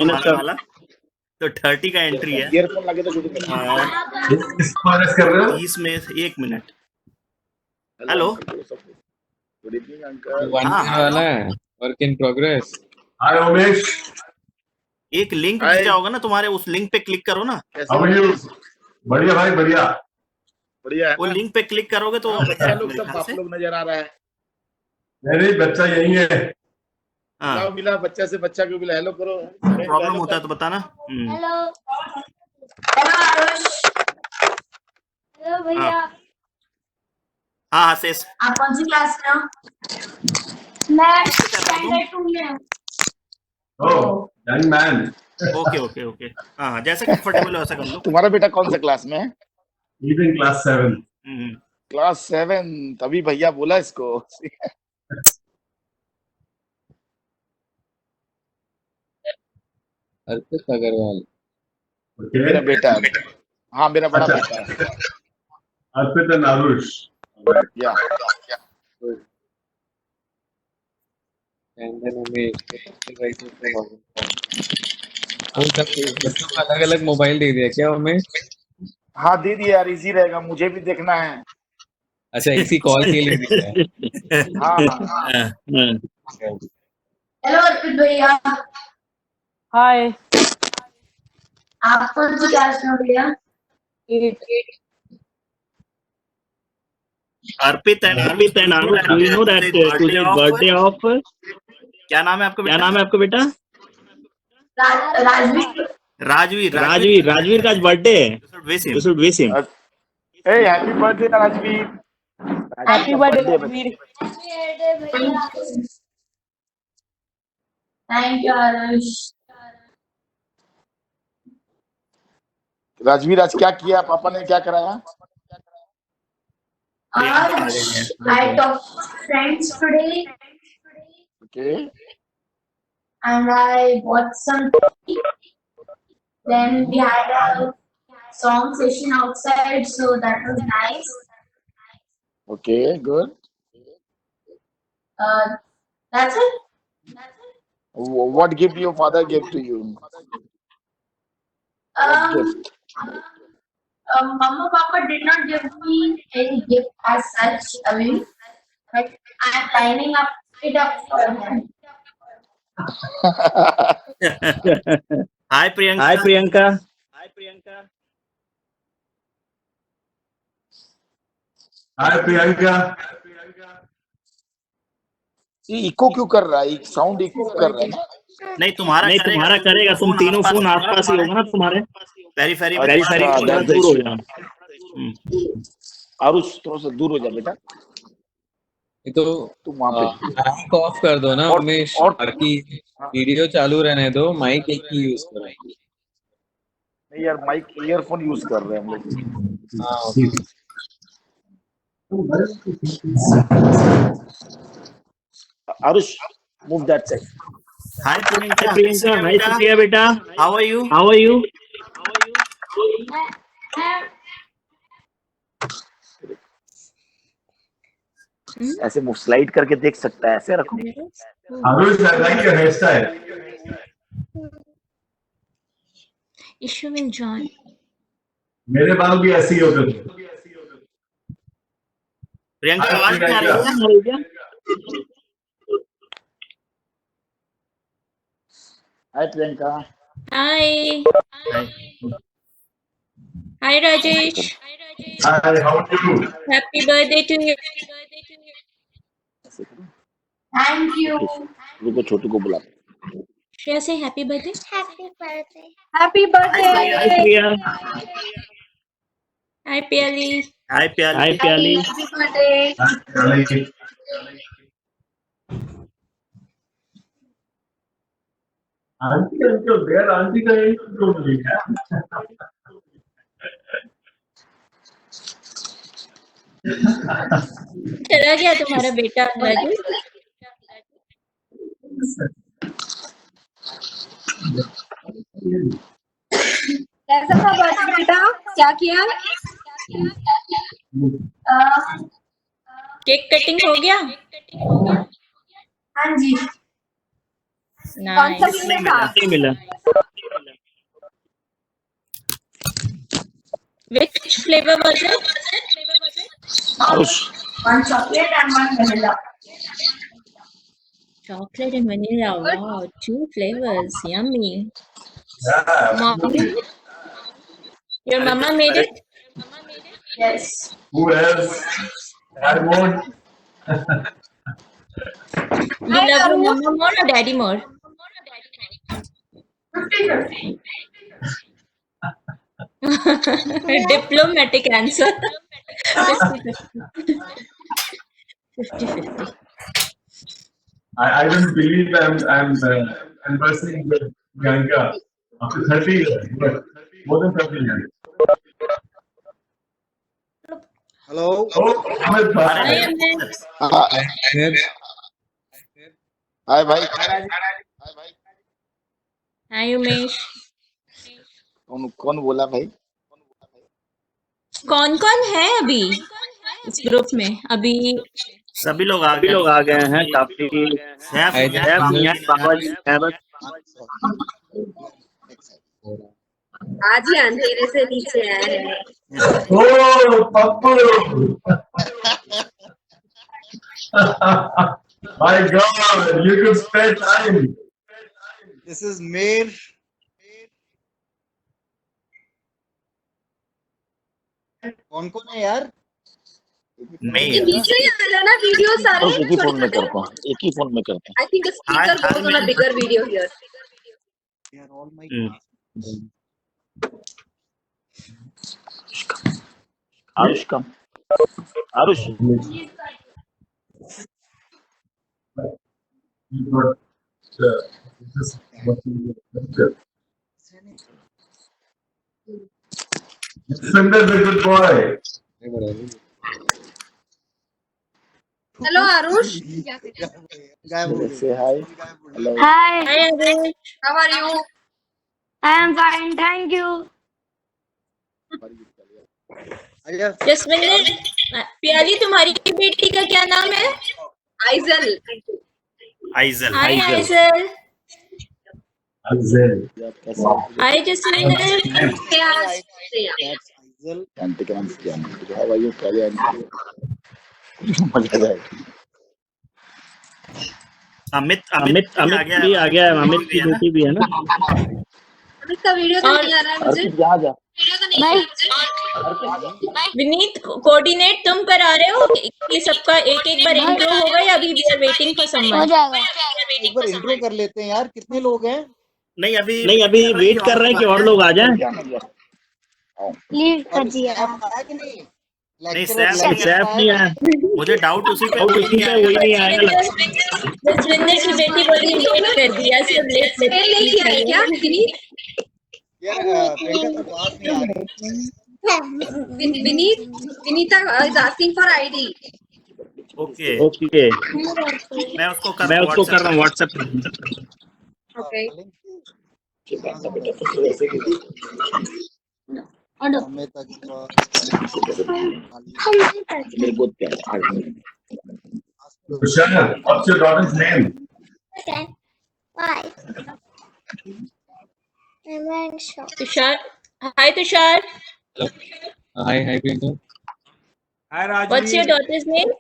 तुम्हारा वाला तो 30 का एंट्री है। ईयरफोन लगे तो शुरू कर रहे हो? 30 में 1 minute. Hello, good evening uncle. वाला है, वर्क इन प्रोग्रेस। हाय उमेश, एक लिंक भेजा होगा ना तुम्हारे, उस लिंक पे क्लिक करो ना। How are you? बढ़िया भाई, बढ़िया। बढ़िया है वो ना? लिंक पे क्लिक करोगे तो बच्चा लोग मेरे सब ख्याल आप से। लोग नजर आ रहा है। नहीं बच्चा यही है। हाँ, मिला बच्चा से बच्चा को मिला। हेलो करो। प्रॉब्लम होता है तो बताना। हेलो आरुष। हेलो भैया। हाँ हाँ शेष, आप कौन सी क्लास में हो? मैं स्टैंडर्ड 2 में हूँ। Oh, young man. Okay okay okay. हाँ हाँ, जैसे कंफर्टेबल हो ऐसा कर लो। तुम्हारा बेटा कौन सा क्लास में है? He is in class 7। Class 7। तभी भैया बोला इसको। अर्पित अग्रवाल। मेरा बेटा है। हाँ मेरा बड़ा अच्छा। बेटा है। अर्पित एंड आरुष। या And then उमेश। बच्चों को अलग अलग मोबाइल दे दिया क्या उमेश? हाँ दे दिया यार, इजी रहेगा, मुझे भी देखना है। अच्छा, इसी कॉल के लिए दिया है। हाँ हेलो अर्पित भैया। हाय। आप कौन सी क्लास में हो भैया? 8। Arpit and Arush, do you know that today birthday of, क्या नाम है आपका बेटा? राजवीर। राजवीर का आज बर्थडे है। You should wish him. A happy birthday Rajveer. Happy birthday Rajveer. Thank you Aarush. Rajveer आज क्या किया? पापा ने क्या कराया? I talked to friends today okay and I bought some tea. Then we had a song session outside, so that was nice. Okay good. That's it. What gift your father gave to you? What gift? Mama Papa did not give me any gift as such, I mean, but I'm lining it up for him. हाय प्रियंका। हाय प्रियंका। ये eco क्यों कर रहा है? Sound eco कर रहा है ना? नहीं तुम्हारा करेगा, तुम तीनों फोन आसपास ही होगा ना तुम्हारे। पेरीफेरी में थोड़ा दूर हो जाना। आरुष थोड़ा सा दूर हो जा बेटा। ये तो तुम वहाँ पे माइक ऑफ कर दो ना उमेश, बाकी वीडियो चालू रहने दो, माइक एक ही यूज करो। नहीं यार, माइक ईयरफोन यूज कर रहे हैं हम लोग। हाँ आरुष मूव दैट साइड। हाय प्रियंका, हाय सुप्रिया बेटा, हाउ आर यू? ऐसे मुंह स्लाइड करके देख सकता है, ऐसे रखो। Arush, I like your hair style. Ishu will join. मेरे बाल भी ऐसे ही होते थे। प्रियंका आवाज नहीं आ रही है क्या? Hi Priyanka. Hi. Hi Rajesh. Hi, how are you? Happy birthday to you. Thank you. रुको छोटू को बुला। Shreya, say happy birthday. Happy birthday. Happy birthday. Hi Priya. Hi Piali. Hi Piali. Happy birthday. Auntie uncle there, auntie का एक क्यों नहीं है? चला गया तुम्हारा बेटा राजू? कैसा था बर्थडे बेटा? क्या किया? केक कटिंग हो गया? हाँ जी। कौन सा Nice. फ्लेवर था? नहीं मिला। Which flavor was it? Aarush One chocolate and one vanilla. Chocolate and vanilla. Good. Wow, 2 flavors. Yummy. Yeah. Mom, your mama made it? Yes. Who else? I won't. You love your mama more or daddy more? 50-50. Diplomatic answer. 50-50. 50-50. I don't believe I'm embarrassing with Bianca after 30 years, but more than 30 years. Hello Oh, Ahmed Hi, Bhai. Amit. हाय भाई Hi, Umesh. कौन बोला भाई? कौन कौन है अभी इस group में? अभी सभी लोग आ गए हैं काफी। सैफ I सैफ just- नहीं है, बाबा जी है बस। आज ही अंधेरे से नीचे आए हैं। Oh, Pappu. My God, you could spare time. This is मेर कौन कौन है यार नहीं ये नीचे ही आ रहा ना वीडियो सारे आरुष एक ही फोन में करता हूँ, एक ही फोन में करते हैं। I think speaker goes on a bigger video here. They are all my Arush का Arush You got this is what you get. Sundar is a good boy. Hello Arush, गायब हो गए से hi hello Hi, Arush. How are you? I am fine, thank you. आजा जसविंदर, प्याली तुम्हारी बेटी का क्या नाम है? Aisel. Aisel Hi, Aisel. Azel. Hi, Jaswinder. Shreya. Aisel aunty का नाम क्या है? How are you? पहले आंटी मजा आ जाएगा। अमित भी आ गया है, अमित की बेटी भी है ना। अमित का वीडियो तो नहीं आ रहा है मुझे। अर्पित यहाँ जा। वीडियो तो नहीं आ रहा। विनीत, कोऑर्डिनेट तुम करा रहे हो कि सबका एक एक बार इंट्रो होगा या अभी we are waiting for someone? एक बार इंट्रो कर लेते हैं यार कितने लोग हैं नहीं अभी वेट कर रहे हैं कि और लोग आ जाएं। लीव और सैफ आया कि नहीं नहीं लेक्चर सैफ नहीं आया। मुझे डाउट उसी पे वही नहीं आएगा। जसविंदर की बेटी बोली लेट कर दिया, सब लेट फेल नहीं किया है क्या विनीत? यार बेटा तो बात नहीं आ रही Vinita is asking for ID. Okay okay मैं उसको कर रहा हूँ व्हाट्सएप पे। ओके हमें तक मेरे को क्या Tushar, what's your daughter's name? Tushar, hi Tushar. Hi, Pinto. What's your daughter's name?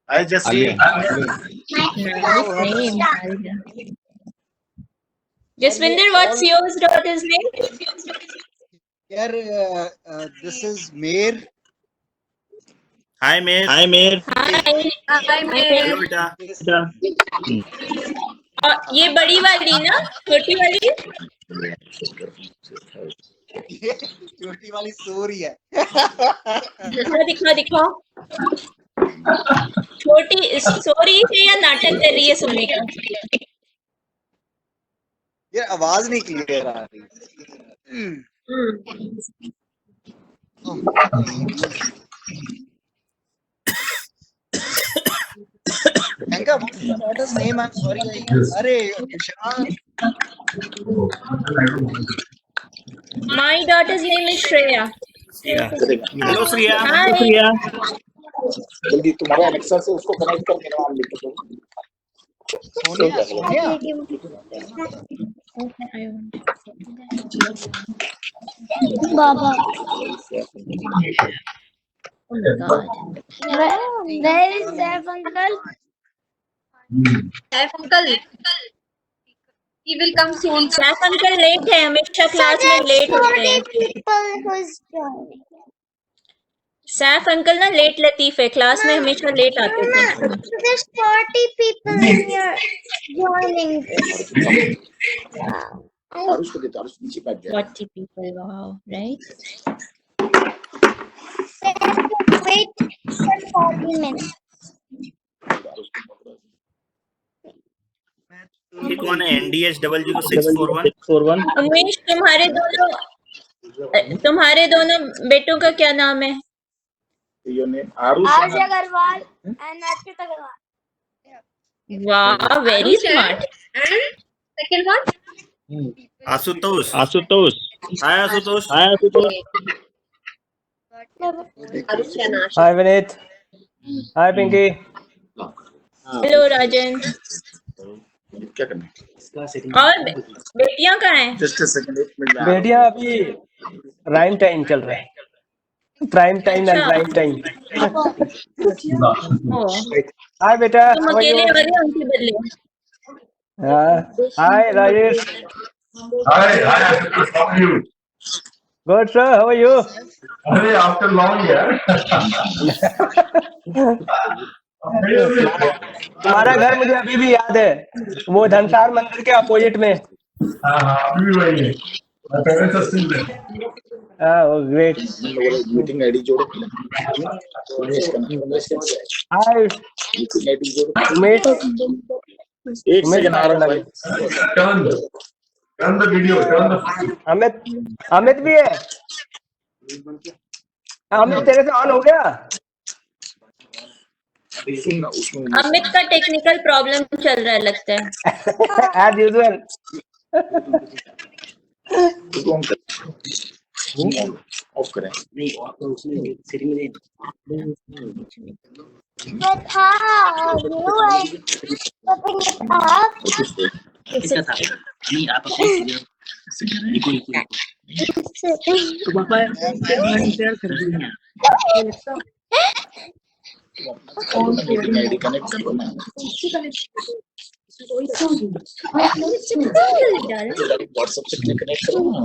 I just see Nice name. Jaswinder, what's your daughter's name? यार दिस इज मेर हाय मेर Hi. हाय हेलो मैं बेटा। और ये बड़ी वाली ना, छोटी वाली? छोटी वाली सो रही है दिखाओ. छोटी सॉरी है या नाटक कर रही है सोने का? यार आवाज नहीं क्लियर आ रही Priyanka, what's your daughter's name? I'm sorry. अरे विशाल My daughter's name is Shreya. Hello Shriya. Hi. जल्दी तुम्हारे एलेक्सा से उसको कनेक्ट करके नाम लिख दो। Sonia Sonia Baba. Oh my God. Where is Saif uncle? Saif uncle, he will come soon. Saif uncle late है, हमेशा क्लास में लेट होते हैं. People who's joining. Saif uncle ना लेट लतीफ है, क्लास में हमेशा लेट आते थे. There's 40 people in here joining this. Aarush को देता, आरुष नीचे बैठ जाए. 40 people, wow, right? Wait for 40 minutes. ये कौन है? NDH000641. उमेश, तुम्हारे दोनों बेटों का क्या नाम है? Your name Arush. Arj Agarwal and Archit Agarwal. Wow, very smart. And second one? Ashutosh. हाँ, Ashutosh. Hi Ashutosh. Hi Vineet. Hi Pinky. Hello Rajan. क्या करना है? और बेटियां कहाँ हैं? Just a second, 1 minute. बेटियां अभी राइम टाइम चल रहे हैं. Prime time and rhyme time. Hi बेटा. तुम अकेले आ गए उनके बदले. हाय Rajesh. Hi, Ashutosh, how are you? Good sir, how are you? अरे after long यार. तुम्हारा घर मुझे अभी भी याद है, वो धनसार मंदिर के अपोजिट में. हाँ अभी भी वही है. My parents are still there. वो ग्रेट. मीटिंग आईडी जोड़ो. हाय मीटिंग आईडी जोड़ो. उमेश. एक सेकंड आ रहा है. Turn the video. Turn the. Amit भी है. अमित तेरे से ऑन हो गया? अमित का टेक्निकल प्रॉब्लम चल रहा है लगता है. As usual. ऑफ करें. But how? You are opening it up. नहीं आप तो पापा शेयर कर दिया. मीटिंग आईडी कनेक्ट करो ना. व्हाट्सएप से कनेक्ट करो ना.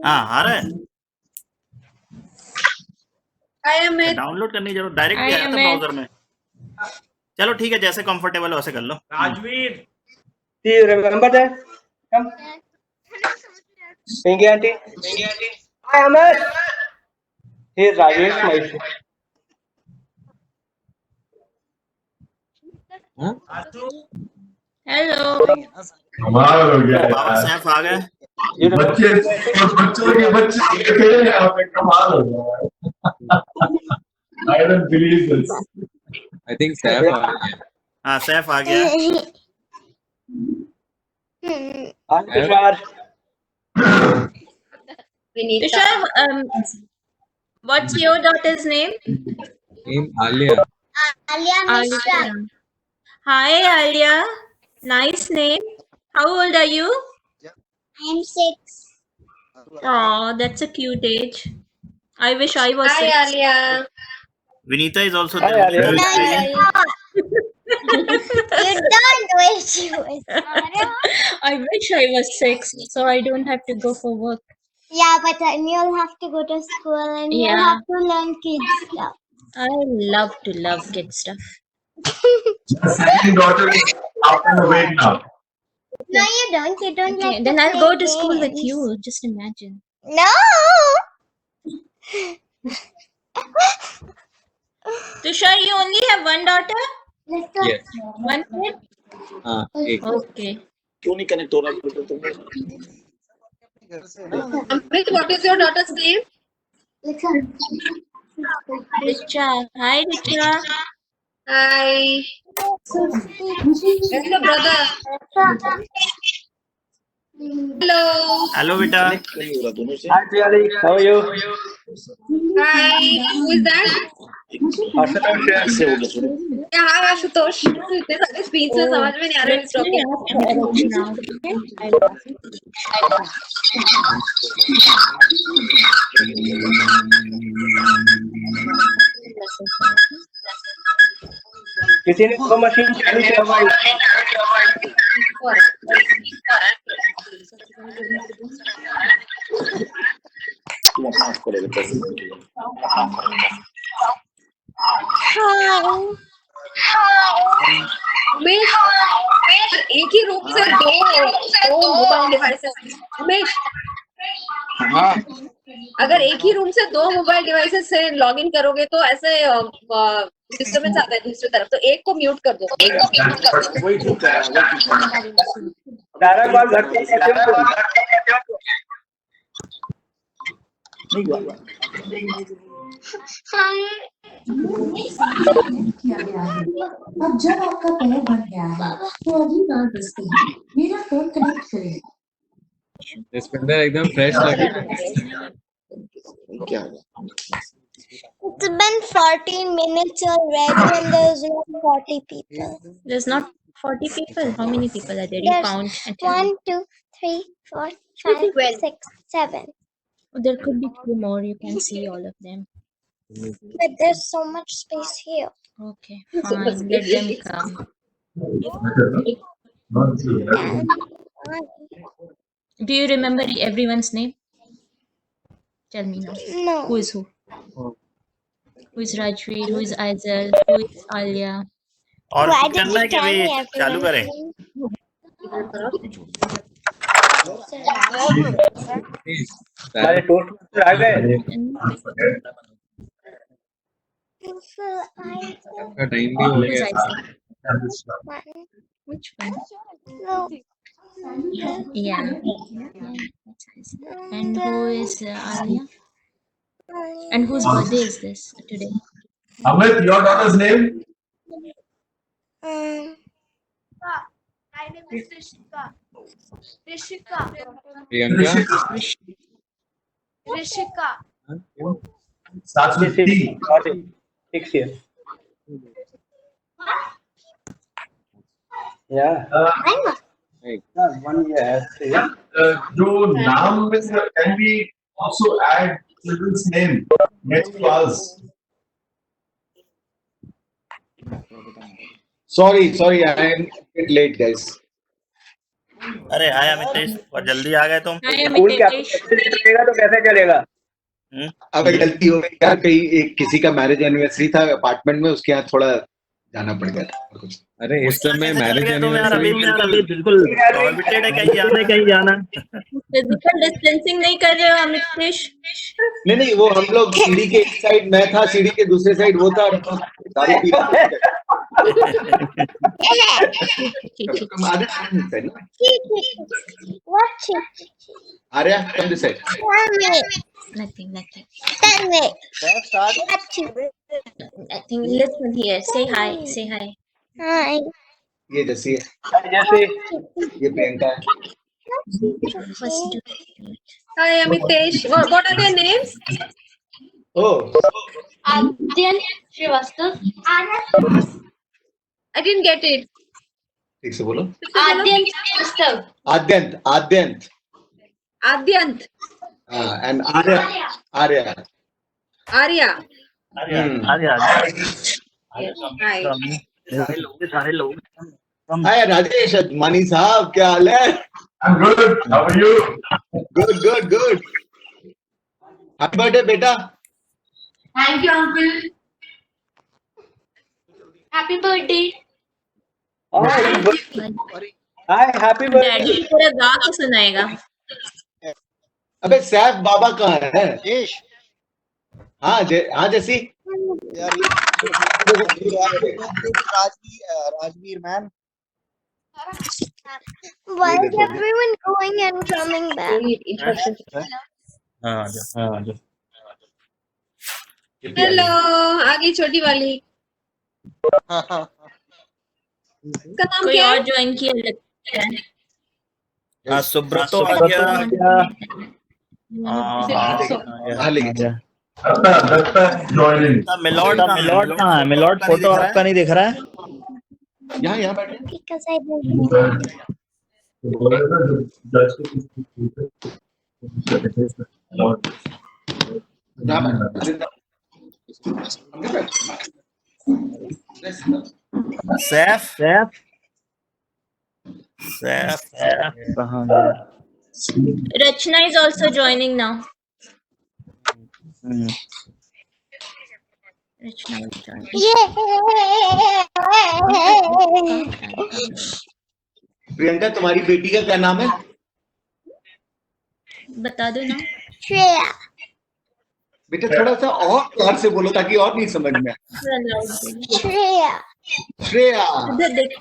हाँ आ रहा है. डाउनलोड करने की जरूरत, डायरेक्ट भी आया था ब्राउजर में. चलो ठीक है, जैसे कंफर्टेबल हो वैसे कर लो. Rajveer, Do you remember that? Come. Pinky auntie. Hi Amit. He is Rajesh, my friend. Hello. कमाल हो गया बाबा यार. सैफ आ गए. बच्चे बच्चों के बच्चे थे यहाँ पे. कमाल हो गया. I don't believe this. I think Saif आ गया. हाँ सैफ आ गया. Hi Tushar. Tushar, what's your daughter's name? Name Alia. Alia Mishra. Hi Alia, nice name. How old are you? I'm 6. Oh, that's a cute age. I wish I was Hi 6. Alia. Vinita is also Hi, there. Alia. No, you don't wish you was. I wish I was 6, so I don't have to go for work. Yeah, but then you'll have to go to school and you'll Yeah. have to learn kids stuff. I love to love kid stuff. The second daughter is up and awake now. No, you don't. You don't Okay, like then to I'll play go to school with games. you. Just imagine. No. Tushar, you only have one daughter? Yes. One kid? एक. Okay. क्यों नहीं connect हो रहा है तुम? Amit, what is your daughter's name? Richa. Hi, Richa. Hi. Where's the brother? Hello hello बेटा। Hi Priyali, how are you? Hi who is that Ashutosh here. क्या हाय आशुतोष इतने सारे स्पीचेस समझ में नहीं आ रहे किसी ने वो मशीन चालू किया हुआ है? उमेश पर एक ही रूम से दो मोबाइल डिवाइसेस उमेश अगर एक ही रूम से दो मोबाइल डिवाइसेस से लॉग इन करोगे तो ऐसे डिस्टर्बेंस आता है दूसरी तरफ, तो एक को म्यूट कर दो। वही ठीक है। सारा कॉल घर पे कैसे हो? अब जब आपका पैर बन गया है तो अभी ना दस्ते हैं मेरा फोन कनेक्ट करें। जसविंदर एकदम फ्रेश लगे। It's been 14 minutes already and there's not 40 people. There's not 40 people. How many people are there? You There's count and tell 1, me. 2, 3, 4, 5, 6, 7. Oh, there could be two more. You can see all of them. But there's so much space here. Okay, fine. Let them come. Do you remember everyone's name? Tell me now. No. Who is who? Who is Rajveer? Who is Aizal? Who is Alia? और Why कुछ did करना है you कि tell अभी me चालू करें? Please. सारे toast आ गए। आपका टाइम भी हो Who is गया। Aizal? Which one? No. Yeah. That's Aizal. And who is Alia? And whose birthday is this today? Amit, your daughter's name? My name is Rishika. Priyanka Rishika. Starts with T. Got it. 6 years. Yeah. One year. जो नाम में can we also add children's name next to us? Sorry, I am a bit late, guys. अरे हाय अमितेश, बहुत जल्दी आ गए तुम। Hi, school क्या Amitesh. रहेगा तो कैसे चलेगा? अगर गलती हो गई यार, कहीं एक किसी का मैरिज एनिवर्सरी था अपार्टमेंट में, उसके यहाँ थोड़ा जाना पड़ गया था और कुछ। अरे इस समय मैरिज तुम यार अभी एनिवर्सरी बिल्कुल prohibited है कहीं जाना। Physical distancing नहीं कर रहे हो अमितेश? नहीं, वो हम लोग सीढ़ी के एक साइड मैं था, सीढ़ी के दूसरे साइड वो था, और दारू पी रहे थे। हम आधे साइड ना। What? Arya, come this side. Nothing. Tell me. Nothing. Listen here. Say hi. Hi. ये जैसी है, जैसे ये प्रियंका है। First do it. Hi Amitesh, what are their names? Oh, Adyan Srivastav. I didn't get it. ठीक से बोलो। Adyan Srivastav. आद्यंत। Adyant. And Arya. Arya. अरे Hi. सारे लोग हाय राजेश मनी साहब, क्या हाल है? I'm good. How are you? Good. Happy birthday बेटा। Thank you, uncle. Happy birthday. Hi happy birthday. Daddy पूरा गा के सुनाएगा। अबे सैफ बाबा कहाँ है? देश हाँ जैसी यार Rajveer man Why is everyone going and coming back? Hello, आ गई छोटी वाली। इसका नाम कोई क्या और है? ज्वाइन किया लगता है। सुब्रतो आ गया। दत्ता joining. मिलॉर्ड कहाँ है? मिलॉर्ड फोटो आपका नहीं दिख रहा है। यहाँ बैठे। Because I don't Saif Saif Saif कहाँ गया? Rachna is also joining now. Rachna is joining. Priyanka तुम्हारी बेटी का क्या नाम है? बता दो ना। Shreya. बेटा थोड़ा सा और प्यार से बोलो ताकि और नहीं समझ में आए। Shreya. श्रेया इधर देखो।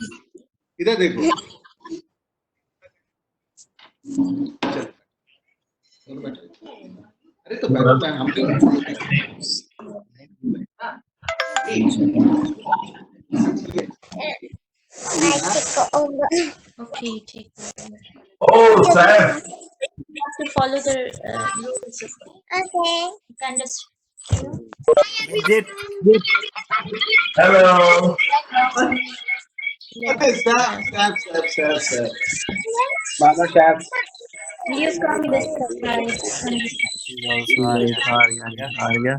इधर देखो। अरे तो बैठो हम Okay, take over. Oh, Saf. You have to follow the rules. Okay. You can just. Hello. अरे सैफ बाबा साहब You come this side. आ गया।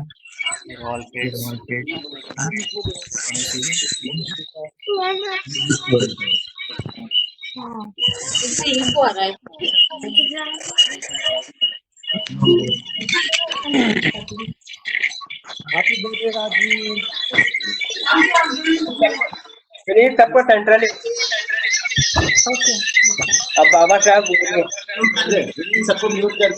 इनको आ रहा है। विनीत सबको सेंट्रली। अब बाबा साहब बोलिए। सबको म्यूट कर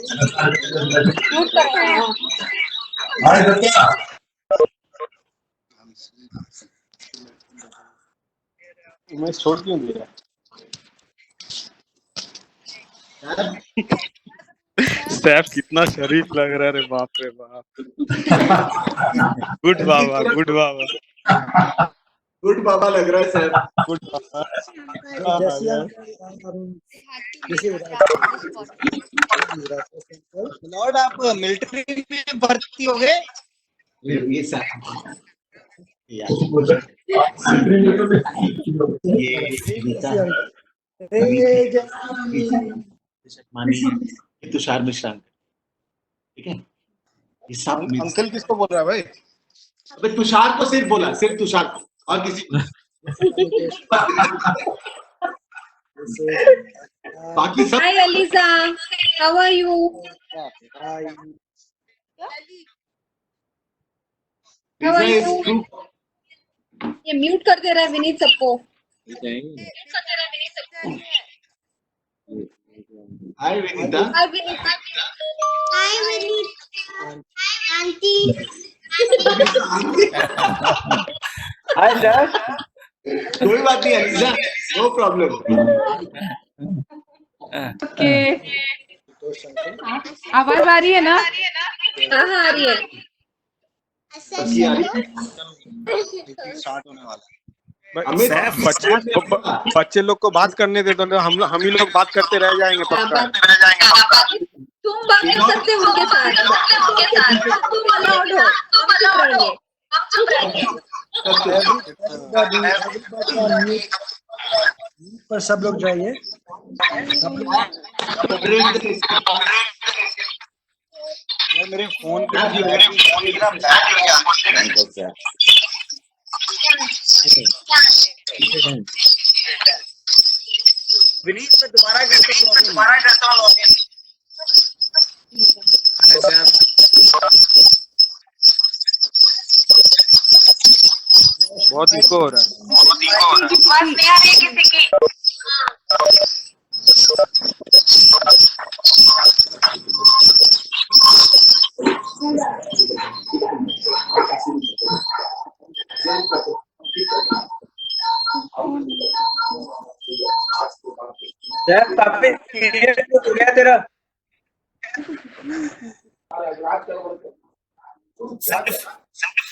Hi, Dत्ता. मैं छोड़ क्यों दिया? सैफ कितना शरीफ लग रहा है रे, बाप रे बाप। गुड बाबा गुड बाबा गुड बाबा लग रहा है सैफ। गुड बाबा। लॉर्ड आप मिलिट्री में भर्ती हो गए? ये सैफ ये तुषार मिश्रा ठीक है। ये सब अंकल किसको बोल रहा है भाई? अबे तुषार को सिर्फ बोला, सिर्फ तुषार को और किसी को बाकी सब। Hi Alisa, how are you? How are you? ये म्यूट कर दे रहा है विनीत सबको। Hi Vinita. Hi Vinita. Hi, Vinita. Auntie. Hi sir. कोई बात नहीं अलीजा, नो प्रॉब्लम। ओके। आवाज आ रही है ना? हाँ हाँ आ रही है। स्टार्ट होने वाला है। बच्चे लोग को बात करने दे दो, हम ही लोग बात करते रह जाएंगे पक्का। तुम बात कर सकते हो उनके साथ। तुम अलाउड हो। हम चुप रहेंगे। पर सब लोग जाइए। मेरे फोन पे विनीत मैं दोबारा करता हूँ लॉगिन। बहुत इको हो रहा है। बात नहीं आ रही है किसी की। सैफ काफी सीरियस हो गया तेरा।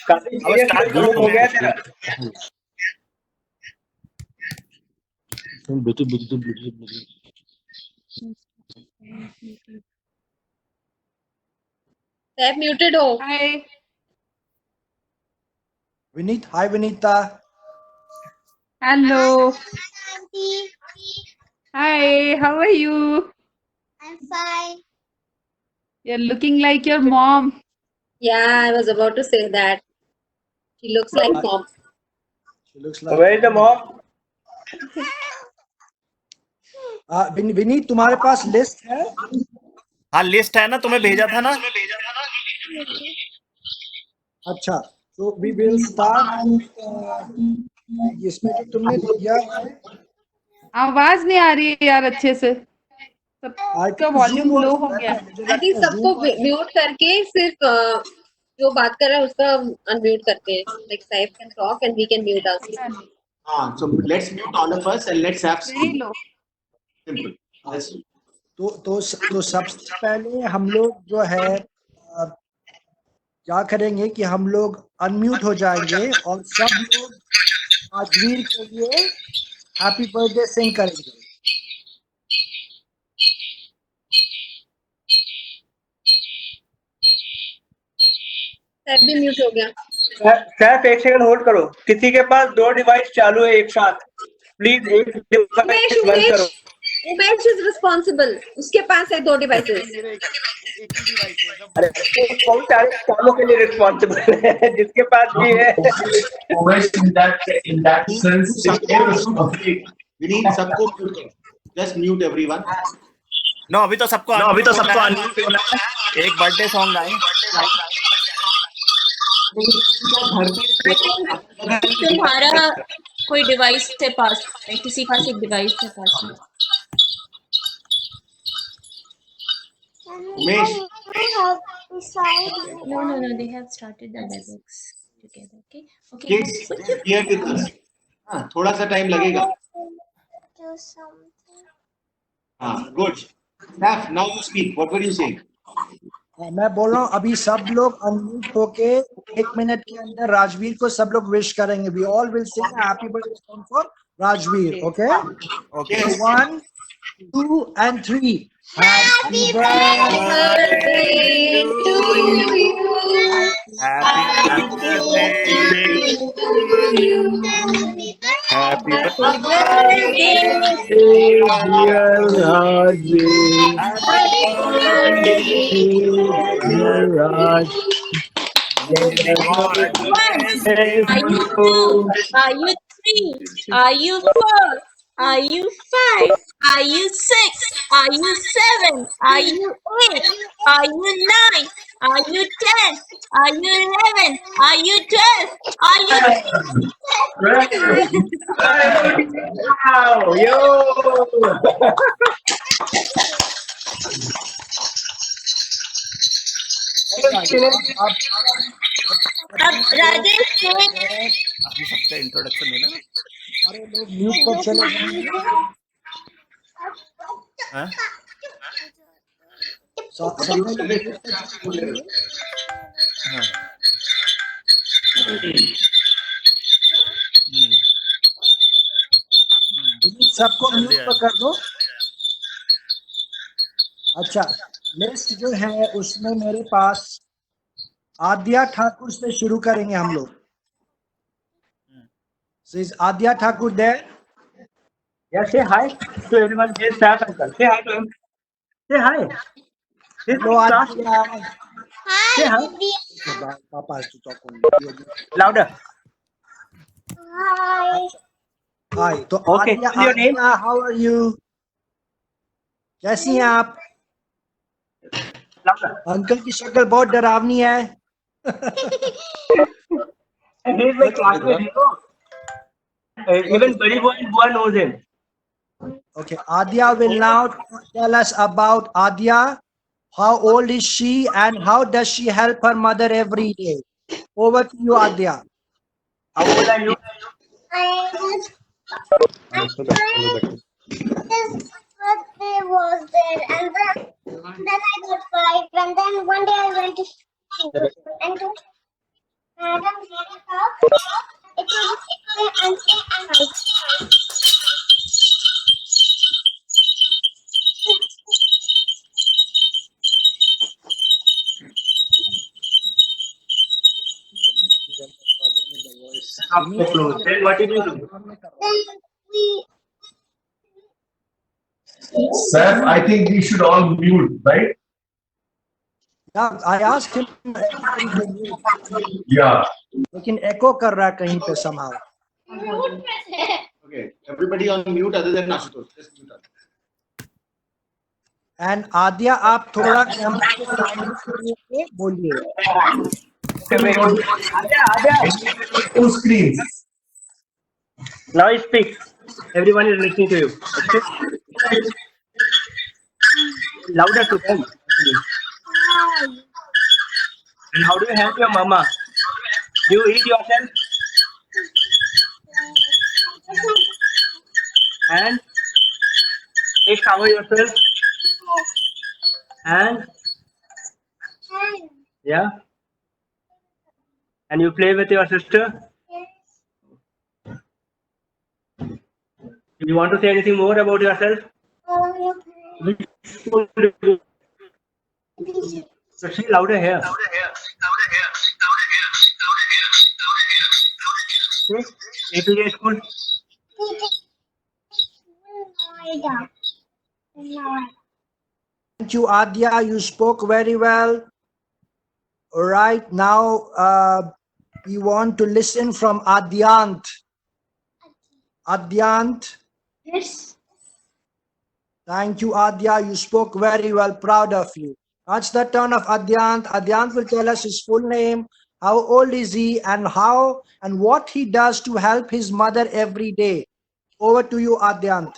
काफी सीरियस हो गया तेरा। सैफ म्यूटेड हो। Hi Vineet, hi Vinita. Hello Auntie, hi how are you I'm fine. You are looking like your mom Yeah, I was about to say that. She looks like mom. She looks like Where is the mom? Vineet, तुम्हारे पास list है? हाँ list है ना, तुम्हें भेजा था ना। अच्छा, तो वी विल स्टार्ट। इसमें जो तुमने दिया है, आवाज नहीं आ रही है यार अच्छे से, सबका वॉल्यूम लो हो गया। I think सबको म्यूट करके सिर्फ जो बात कर रहा है उसका अनम्यूट करते हैं। Like Saif can talk and we can mute us. So let's mute all of us and let's have speak. Simple. That's it. तो सबसे पहले हम लोग जो है क्या करेंगे कि हम लोग अनम्यूट हो जाएंगे और सब लोग राजवीर के लिए हैप्पी बर्थडे सिंग करेंगे। सैफ भी म्यूट हो गया। सैफ एक सेकंड होल्ड करो, किसी के पास 2 डिवाइस चालू है एक साथ, प्लीज एक डिवाइस बंद करो। उमेश इज रिस्पॉन्सिबल, उसके पास है 2 डिवाइसेस। अरे कौन सारे कामों के लिए रिस्पॉन्सिबल है, जिसके पास भी है। in that sense, we need सबको mute करो. Just mute everyone. नो अभी तो सबको अनम्यूट होना है। एक बर्थडे सॉन्ग आए। तुम्हारा कोई डिवाइस से पास है, किसी का एक डिवाइस से पास है। Umesh, No, they have started the WebEx together. Okay. kids here with us. हाँ, थोड़ा सा टाइम लगेगा। हाँ, good. Saf, now you speak. What were you saying? मैं बोल रहा हूँ अभी सब लोग अनम्यूट होके 1 मिनट के अंदर राजवीर को सब लोग विश करेंगे। We all will sing happy birthday song for Rajveer. Okay, 1 2 and 3 happy birthday to you. Happy birthday to you. Happy birthday dear Rajesh, dear Raj. Are you 2? Are you 3? Are you 4? Are you 5? Are you 6? Are you 7? Are you 8? Are you 9? Are you 10? Are you 11? Are you 12? Are you Wow, yo. अब राजेश के अभी सबसे introduction देना ना। अरे लोग mute पर चले जाएंगे। हाँ? सबको म्यूट पर कर दो। अच्छा, लिस्ट जो है उसमें मेरे पास आद्या ठाकुर से शुरू करेंगे हम लोग। So is Adya Thakur there? Yeah, say hi to everyone. Hey, Saf uncle. Say hi to him. Say hi. Hello, Adya. Say hi. Papa has to talk only. Louder. Hi. तो Okay. Adya, Your name? Adya, how are you? कैसी हैं आप? Uncle की शक्ल बहुत डरावनी है। He's my classmate, you know. Even Buddy Boy knows him. Okay, Adya will now tell us about Adya. How old is she and how does she help her mother every day? Over to you, Adya. How old are you? His birthday was there, and then I got 5, and then one day I went to school, and Madam gave a talk. It was Then what did you do? Seth, I think we should all mute, right? Yeah, I asked him. Yeah. लेकिन echo कर रहा है कहीं पे somehow. Okay, everybody on mute other than Ashutosh. Just mute up. And Adya, आप थोड़ा बोलिए. Two screens. Now speak. Everyone is listening to you. Okay? Louder to them. And how do you help your mama? Do you eat yourself? And take shower yourself? And yeah. And you play with your sister? You want to say anything more about yourself? So say louder here. A school. Thank you, Adya. You spoke very well. All right, now we want to listen from Adyant. Adyant. Yes. Thank you, Adya. You spoke very well. Proud of you. That's the turn of Adyant. Adyant will tell us his full name, how old is he, and how and what he does to help his mother every day. Over to you, Adyant.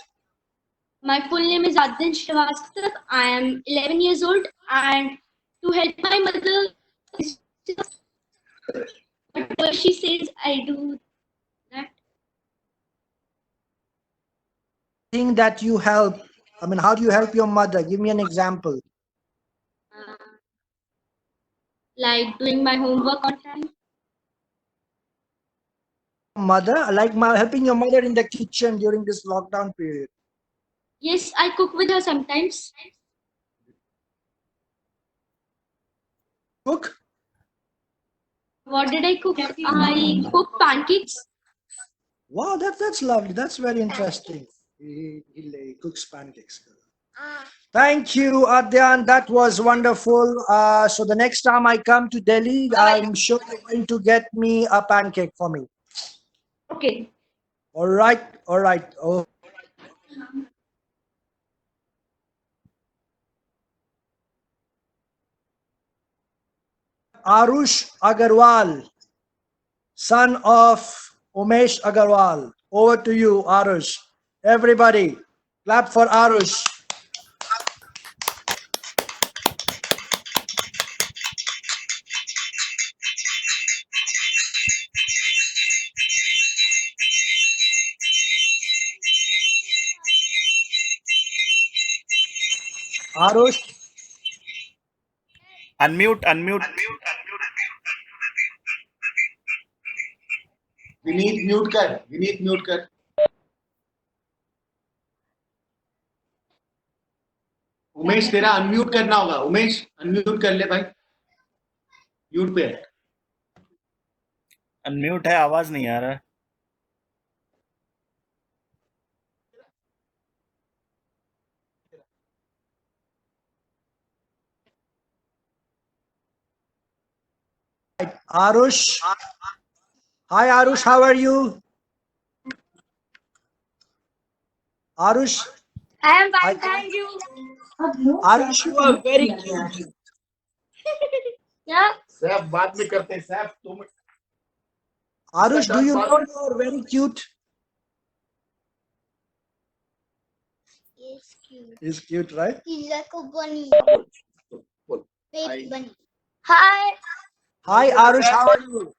My full name is Adyant Shrivastava. I am 11 years old, and to help my mother, whatever she says, I do that. Thing that you help. I mean, how do you help your mother? Give me an example. Like doing my homework on time. Mother, like helping your mother in the kitchen during this lockdown period. Yes, I cook with her sometimes. Cook? What did I cook? I cook pancakes. Wow, that's lovely. That's very interesting. He cooks pancakes. Thank you, Adyan. That was wonderful. So the next time I come to Delhi, I'm sure you're going to get me a pancake for me. Okay. All right. All right. Oh. Arush Agarwal, son of Umesh Agarwal. Over to you, Arush. Everybody, clap for Arush. Arush. Unmute. Vineet mute kar. Umesh तेरा unmute करना होगा. Umesh unmute कर ले भाई. Mute पे है. Unmute है, आवाज नहीं आ रहा. Arush. Hi, Arush. How are you? Arush. I am fine, thank you. Arush, you are very cute. Yeah. Saif बात भी करते हैं. सैफ तुम. Arush, do you know you are very cute? He's cute. He's cute, right? He's like a bunny. Baby bunny. Hi. Hi, Arush. How are you?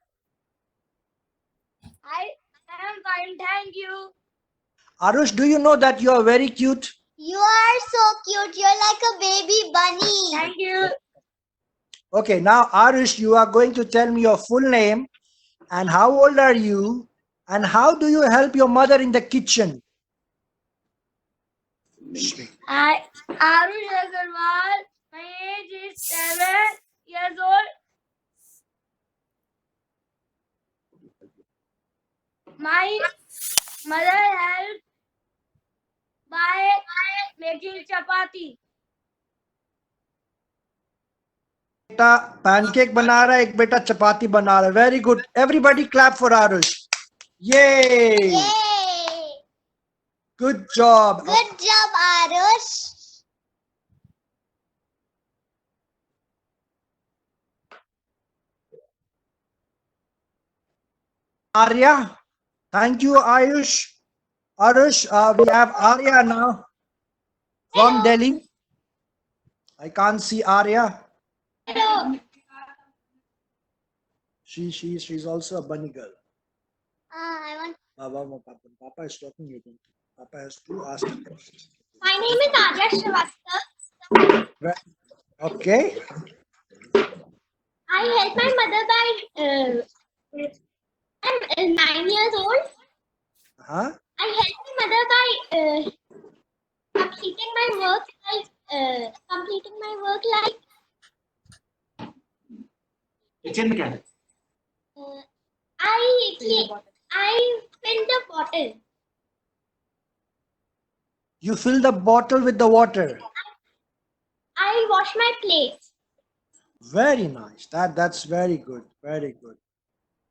I am fine, thank you. Arush, do you know that you are very cute? You are so cute. You're like a baby bunny. Thank you. Okay, now Arush, you are going to tell me your full name and how old are you and how do you help your mother in the kitchen? I Arush Agarwal. My age is 7 years old. My mother helped by making chapati. बेटा pancake बना रहा है, एक बेटा चपाती बना रहा है. Very good. Everybody clap for Arush. ये good job. Good job, Arush. Arya, thank you, Ayush. Arush, we have Arya now from Delhi. I can't see Arya. Hello. She's also a bunny girl. I want. Papa is talking to you. Papa has to ask a question. My name is Arya Srivastava. Okay. I help my mother by. I'm 9 years old. Huh? I help my mother by completing my work like kitchen में क्या है? I fill the bottle. You fill the bottle with the water. I wash my plates. Very nice. That's very good. Very good.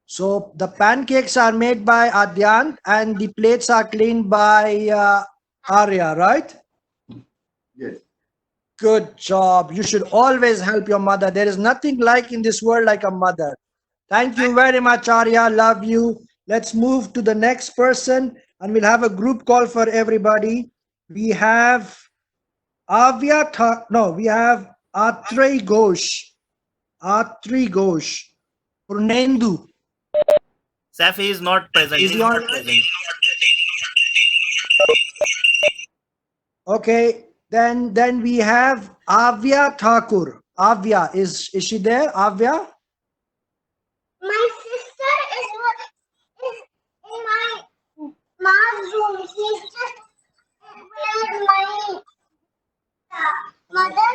So the pancakes are made by Adyan and the plates are cleaned by Arya, right? Yes. Good job. You should always help your mother. There is nothing like in this world like a mother. Thank you very much, Arya. Love you. Let's move to the next person and we'll have a group call for everybody. We have we have Atri Ghosh. Atri Ghosh. Purnendu. Saf, he is not present. Is He is he not on? present. Okay. Then we have Avya Thakur. Avya, is she there? Avya? My sister is in my mom's room. She's just where my mother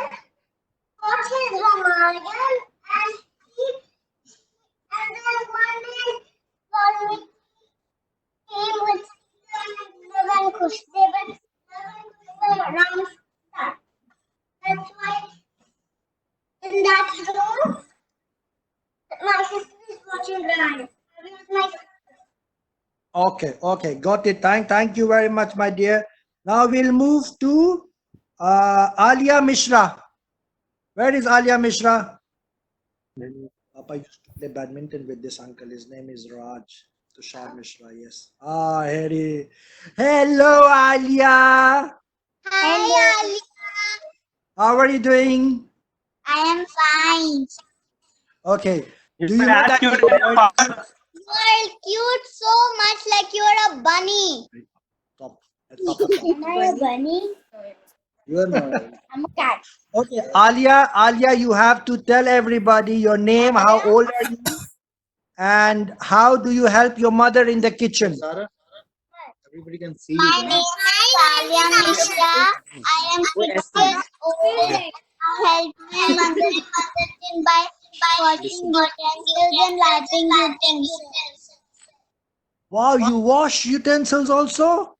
watches Ramayan and then one day Valmiki came with Devan Kush. Devan Ram. That's why in that room my sister is watching Ramayan. Okay, got it. Thank you very much, my dear. Now we'll move to Alia Mishra. Where is Alia Mishra? Papa used to play badminton with this uncle. His name is Raj. Tushar Mishra, yes. Harry. Hello, Alia. Hi, Alia. How are you doing? I am fine. Okay. Do you know that You are cute so much like you are a bunny. Am I a bunny? You are not. I'm a cat. Okay, Alia, you have to tell everybody your name, how old are you, and how do you help your mother in the kitchen? Everybody can see My you. name is Alia Mishra. I am 6 years old. I help my mother in the kitchen by washing utensils and lighting utensils. Wow, you wash utensils also?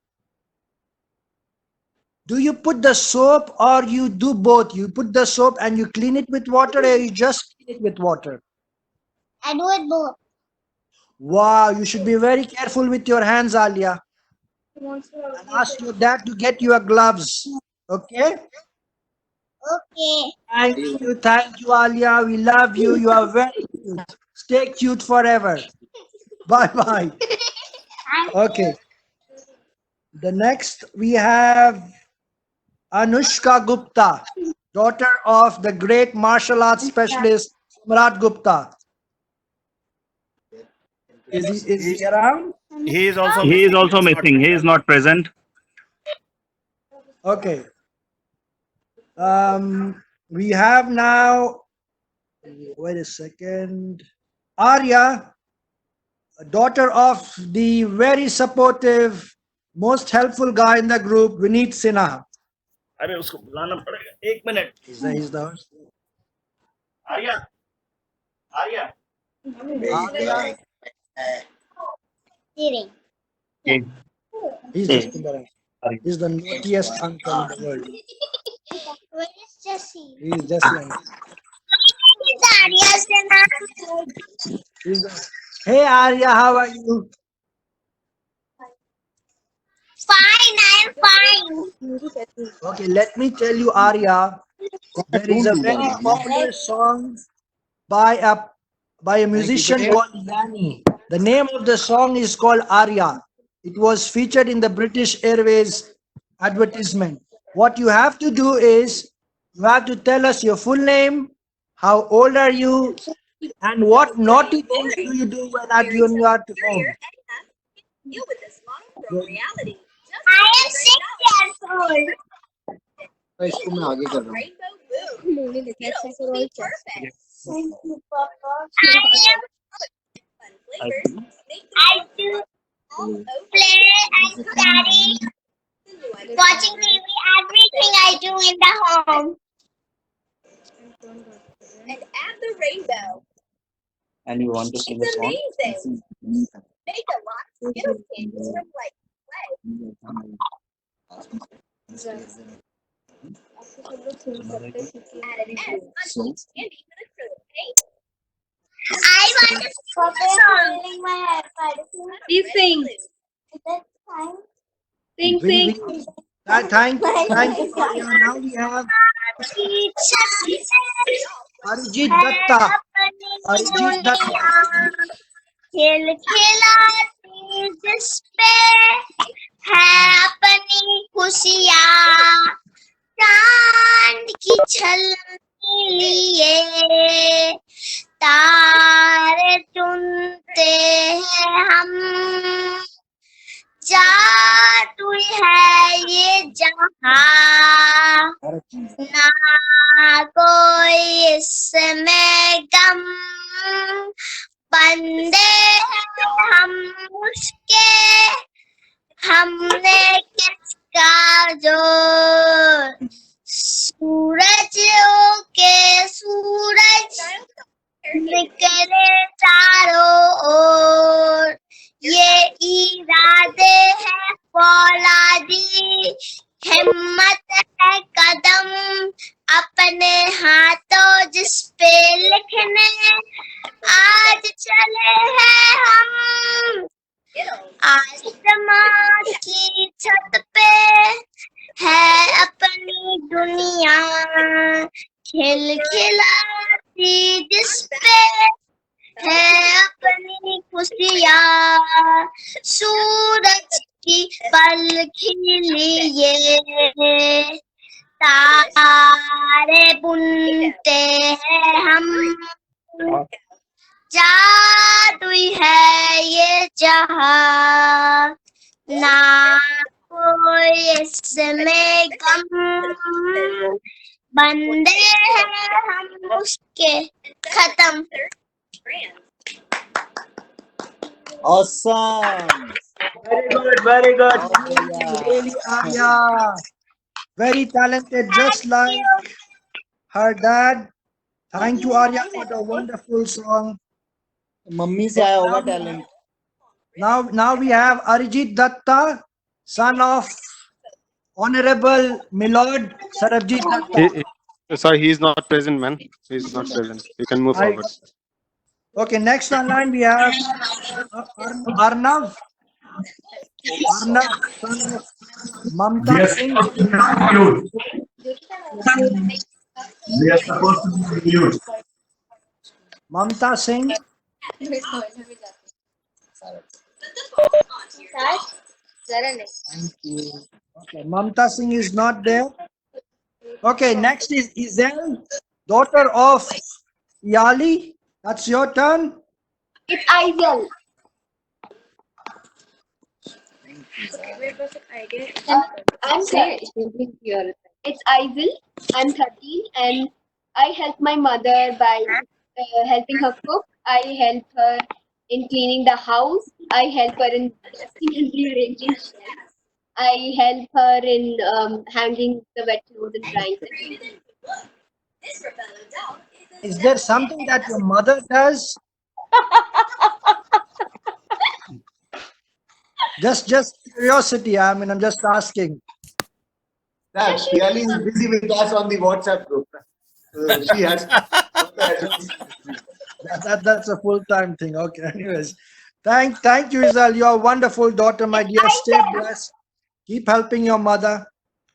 Do you put the soap or you do both? You put the soap and you clean it with water or you just clean it with water? I do it both. Wow, you should be very careful with your hands, Alia. And ask your dad to get you a gloves. Okay? Okay. Thank you, Alia. We love you. You are very cute. Stay cute forever. Bye-bye. Okay. The next we have Anushka Gupta, daughter of the great martial arts specialist Samrat Gupta. Is he around? He is also missing. He is not present. Okay. We have now, wait a second, Arya, daughter of the very supportive, most helpful guy in the group, Vineet Sinha. अरे उसको बुलाना पड़ेगा. 1 minute. He's the Arya. Arya. He's just embarrassed. He's the naughtiest uncle in the world. Where is Jessie? He's Jesse uncle. He's the... Hey Arya, how are you? Fine, I am fine. Okay, let me tell you, Arya, there is a very popular song by a musician called Yanni. The name of the song is called Arya. It was featured in the British Airways advertisement. What you have to do is, you have to tell us your full name, how old are you, and what naughty things do you do when you are at home. I am 6 years old. इसको मैं आगे कर रहा हूँ. Thank you, Papa. I do play and study, watching TV, everything I do in the home. And add the rainbow. And you want to sing a It's song? amazing. Make a lot of Skittles candies from like clay. Add an S on each candy with acrylic paint. I want to sing a song. My iPad. Please sing. Is that fine? Sing, We- sing. we- Thank you. Arya. Now we have Arijit Datta. Arijit Datta. खेल खिलाती जिसपे है अपनी खुशियाँ, चांद की छलनी लिए तारे चुनते हैं हम, जादू है ये जहां, ना कोई इसमें गम, बंदे हैं हम उसके, हमने किसका जोर, सूरज के सूरज निकले चारों ओर, ये इरादे हैं फौलादी, हिम्मत है कदम अपने हाथों जिस पे लिखने, आज चले हैं हम आसमां की छत पे, है अपनी दुनिया खिलखिलाती जिस पे है अपनी खुशियाँ, सूरज की पल खिलिए तारे बुनते हैं हम, जादू है ये जहां, ना कोई इसमें गम, बंदे हैं हम उसके, खत्म. Awesome. Very good, very good. Really, Arya. Very talented, just like her dad. Thank you, Arya, for the wonderful song. Mummy से आया होगा talent. Now we have Arijit Datta, son of Honorable Milord Sarabjit Datta. Sorry, he is not present, man. He is not present. You can move forward. Okay, next online we have Arnav. Arnav, son of Mamta Yes, Singh. mute. We are supposed to be mute. Mamta Singh. Thank you. Okay, Mamta Singh is not there. Okay, next is Izel, daughter of Yali. That's your turn. It's Aizel. I'm sorry. It's Aizel. I'm 13 and I help my mother by helping her cook. I help her in cleaning the house. I help her in dusting and rearranging shelves. I help her in hanging the wet clothes and drying them. Is there something that your mother does? Just curiosity. I mean, I'm just asking. That Piali is busy with us on the WhatsApp group. She has. That's a full-time thing. Okay. Anyways, thank you, Isal. You're a wonderful daughter, my dear. Stay blessed. Keep helping your mother.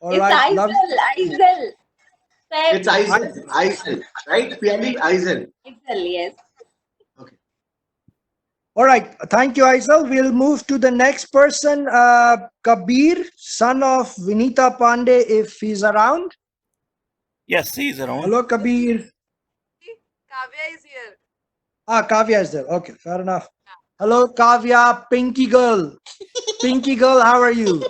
All right. Love you. Aisel. It's Aisel, right? Piali, Aisel. Aisel, yes. All right. Thank you, Aisel. We'll move to the next person, Kabir, son of Vinita Pandey, if he's around. Yes, he is around. Hello, Kabir. Kavya is here. Kavya is there. Okay, fair enough. Hello, Kavya, Pinky girl. Pinky girl, how are you?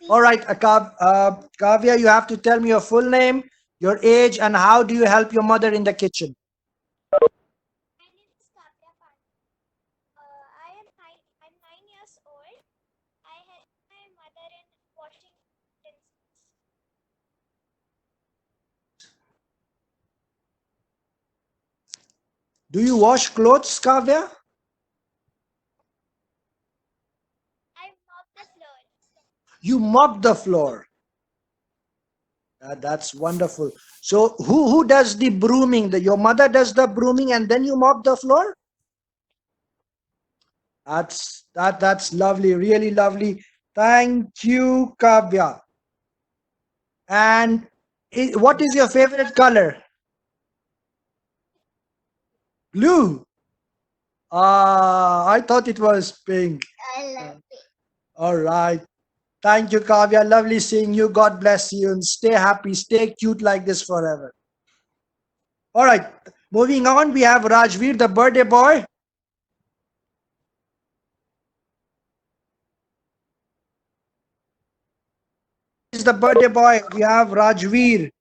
All right, Kavya, you have to tell me your full name, your age, and how do you help your mother in the kitchen? I'm 9 years old. I help my mother in washing utensils. Do you wash clothes, Kavya? I mop the floor. You mop the floor. That's wonderful. So who does the brooming? Your mother does the brooming and then you mop the floor? That's lovely, really lovely. Thank you, Kavya. And what is your favorite color? Blue. I thought it was pink. I love it. All right. Thank you, Kavya. Lovely seeing you. God bless you and stay happy, stay cute like this forever. All right. Moving on, we have Rajveer, the birthday boy. Is the birthday boy. We have Rajveer.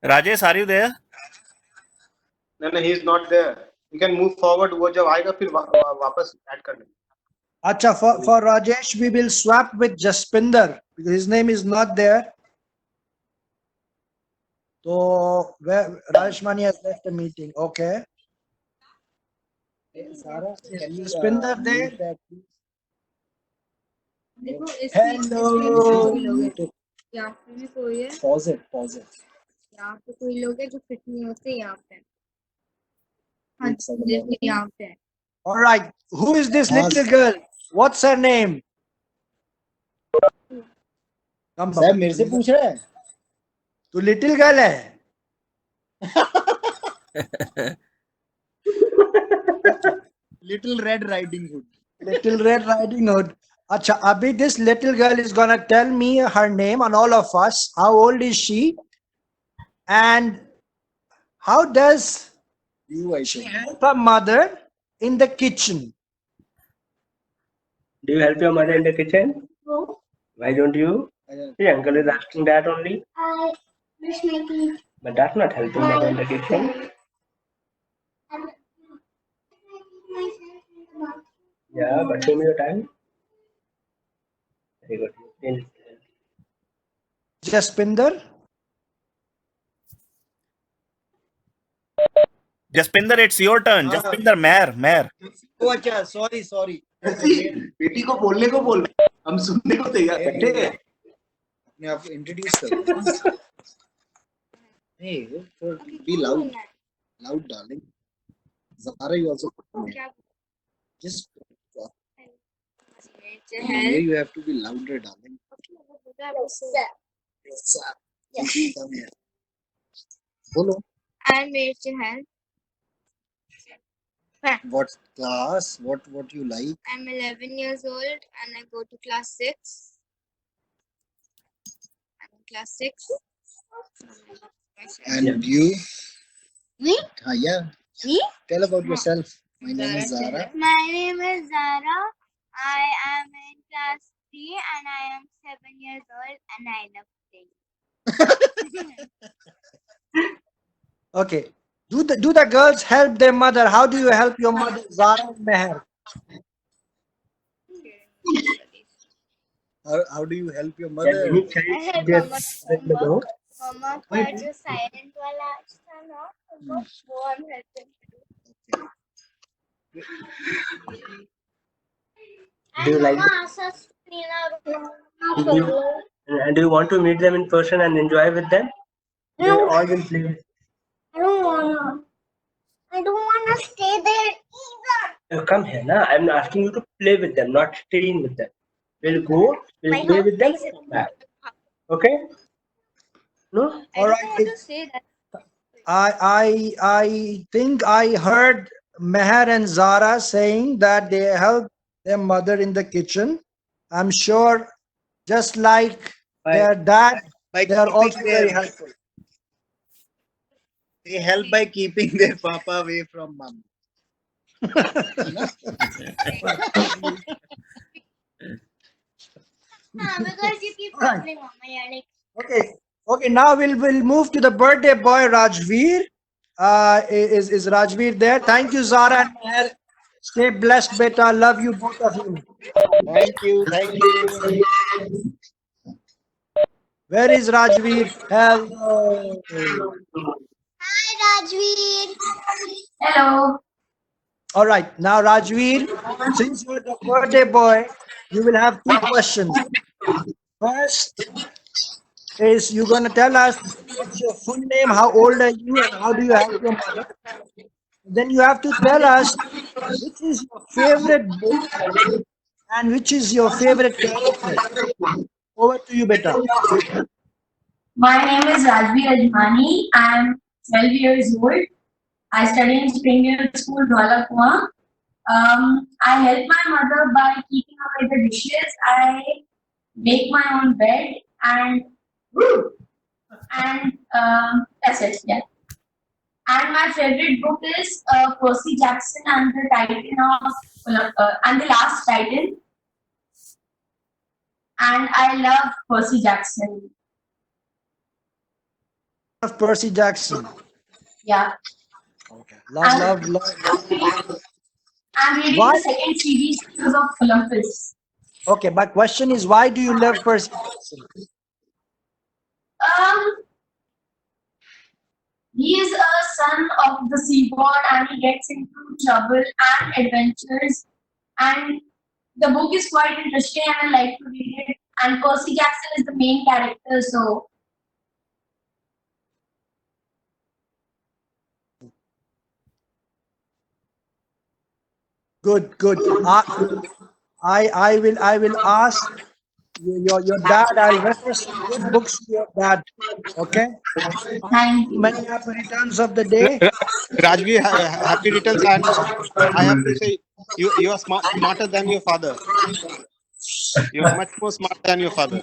Rajesh, are you there? No, he is not there. You can move forward. वो जब आएगा फिर वापस add कर लेंगे. Acha, for Rajesh, we will swap with Jaspinder because his name is not there. So where Rajesh Mani has left the meeting. Okay. Jaspinder there. Hello. यहाँ पे भी कोई है Pause it. यहाँ पे कोई लोग हैं जो फिट नहीं होते यहाँ पे हाँ जी यहाँ पे है All right. Who is this little girl? What's her name? साहब मेरे से पूछ रहा है तू लिटिल गर्ल है Little Red Riding Hood. Little Red Riding Hood. Acha, Abhi, this little girl is gonna tell me her name and all of us. How old is she? And how does she help her mother in the kitchen? Do you help your mother in the kitchen? No. Why don't you? The uncle is asking that only. I brush my teeth. But that's not helping mother in the kitchen. Yeah, but show me your time. Very good. Jaspinder? Jaspinder, it's your turn. Jaspinder, Mayor. Oh, अच्छा, sorry. बेटी को बोलने को बोल, हम सुनने को तैयार बैठे हैं. अपने आप इंट्रोड्यूस करो. Hey, be loud, darling. Zara, you also. Just. Here you have to be louder, darling. Yes, sir. Yes, sir. Yes. Come here. Bolo. I'm made to help. What class? What you like? I'm 11 years old and I go to class 6. I'm in class 6. And you? Me? Yeah. Me? Tell about yourself. My name is Zara. My name is Zara. I am in class 3 and I am 7 years old and I love playing. Okay. Do the girls help their mother? How do you help your mother, Zara and Meher? How do you help your mother? I help Mama का जो silent वाला So I'm helping. Do you like do you want to meet them in person and enjoy with them? They all will play. I don't wanna stay there either. Come here, na. I'm asking you to play with them, not staying with them. We'll go, we'll play with them, and come back. Okay? No? All right. I think I heard Meher and Zara saying that they help their mother in the kitchen. I'm sure, just like their dad, they are also very helpful. They help by keeping their papa away from mom. Because you keep calling mama, yeah, like. Okay. Now we'll move to the birthday boy Rajveer. Is Rajveer there? Thank you, Zara and Meher. Stay blessed, beta. Love you, both of you. Thank you. Where is Rajveer? Hello. Hi, Rajveer. Hello. All right. Now, Rajveer, since you're the birthday boy, you will have 2 questions. First is you're going to tell us what's your full name, how old are you, and how do you help your mother. Then you have to tell us which is your favorite book and which is your favorite character. Over to you, beta. My name is Rajveer Ajmani. I am 12 years old. I study in Springfield School, Dwalakua. I help my mother by keeping away the dishes. I make my own bed and that's it. Yeah. And my favorite book is Percy Jackson and the Titan and the Last Titan. And I love Percy Jackson. Of Percy Jackson. Yeah. Okay. Love. I'm reading the second series because of Olympus. Okay, my question is, why do you love Percy Jackson? He is a son of the sea god and he gets into trouble and adventures. And the book is quite interesting and I like to read it. And Percy Jackson is the main character, so. Good. I will ask your dad. I'll refer some good books to your dad. Okay. Thank you. Many happy returns of the day. Rajveer, happy returns, and I have to say, you are smarter than your father. You are much more smarter than your father.